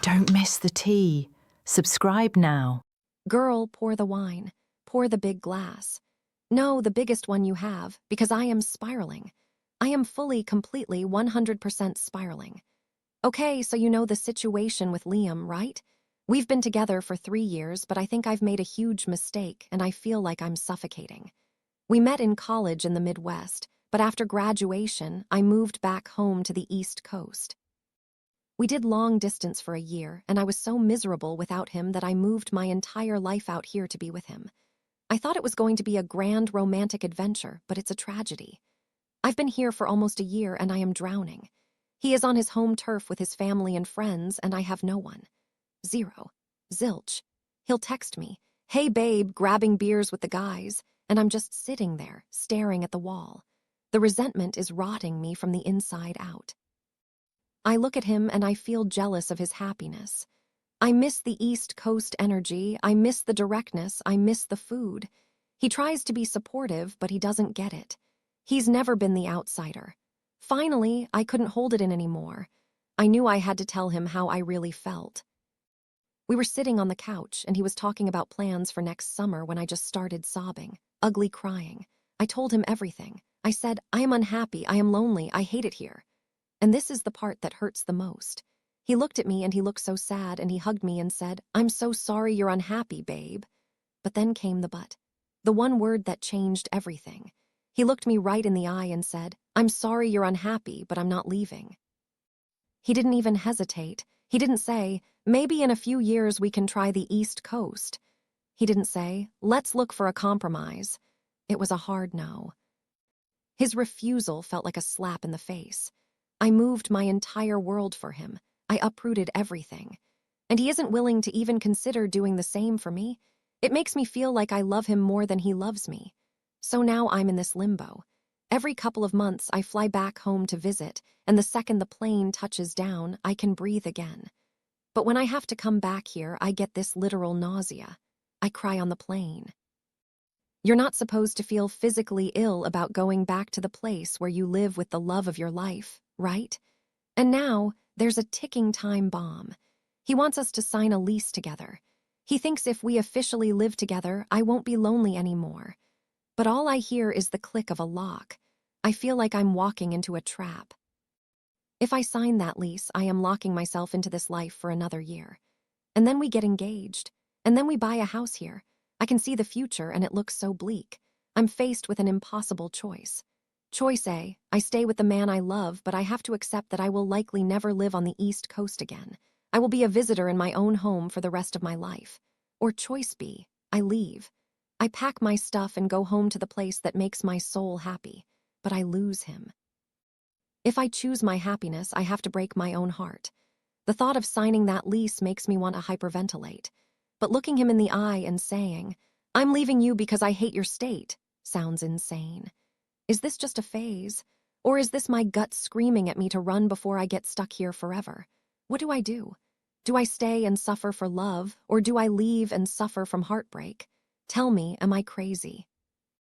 Don't miss the tea. Subscribe now. Girl, pour the wine. Pour the big glass. No, the biggest one you have, because I am spiraling. I am fully, completely, 100% spiraling. Okay, so you know the situation with Liam, right? We've been together for 3 years, but I think I've made a huge mistake, and I feel like I'm suffocating. We met in college in the Midwest, but after graduation, I moved back home to the East Coast. We did long distance for a year, and I was so miserable without him that I moved my entire life out here to be with him. I thought it was going to be a grand romantic adventure, but it's a tragedy. I've been here for almost a year and I am drowning. He is on his home turf with his family and friends, and I have no one. Zero. Zilch. He'll text me, "Hey babe, grabbing beers with the guys," and I'm just sitting there, staring at the wall. The resentment is rotting me from the inside out. I look at him and I feel jealous of his happiness. I miss the East Coast energy, I miss the directness, I miss the food. He tries to be supportive, but he doesn't get it. He's never been the outsider. Finally, I couldn't hold it in anymore. I knew I had to tell him how I really felt. We were sitting on the couch, and he was talking about plans for next summer when I just started sobbing, ugly crying. I told him everything. I said, I am unhappy, I am lonely, I hate it here. And this is the part that hurts the most. He looked at me and he looked so sad and he hugged me and said, "I'm so sorry you're unhappy, babe." But then came the but. The one word that changed everything. He looked me right in the eye and said, "I'm sorry you're unhappy, but I'm not leaving." He didn't even hesitate. He didn't say, "Maybe in a few years we can try the East Coast." He didn't say, "Let's look for a compromise." It was a hard no. His refusal felt like a slap in the face. I moved my entire world for him. I uprooted everything. And he isn't willing to even consider doing the same for me. It makes me feel like I love him more than he loves me. So now I'm in this limbo. Every couple of months I fly back home to visit, and the second the plane touches down, I can breathe again. But when I have to come back here, I get this literal nausea. I cry on the plane. You're not supposed to feel physically ill about going back to the place where you live with the love of your life, right? And now, there's a ticking time bomb. He wants us to sign a lease together. He thinks if we officially live together, I won't be lonely anymore. But all I hear is the click of a lock. I feel like I'm walking into a trap. If I sign that lease, I am locking myself into this life for another year. And then we get engaged. And then we buy a house here. I can see the future and it looks so bleak. I'm faced with an impossible choice. Choice A, I stay with the man I love, but I have to accept that I will likely never live on the East Coast again. I will be a visitor in my own home for the rest of my life. Or choice B, I leave. I pack my stuff and go home to the place that makes my soul happy, but I lose him. If I choose my happiness, I have to break my own heart. The thought of signing that lease makes me want to hyperventilate. But looking him in the eye and saying, "I'm leaving you because I hate your state," sounds insane. Is this just a phase? Or is this my gut screaming at me to run before I get stuck here forever? What do I do? Do I stay and suffer for love, or do I leave and suffer from heartbreak? Tell me, am I crazy?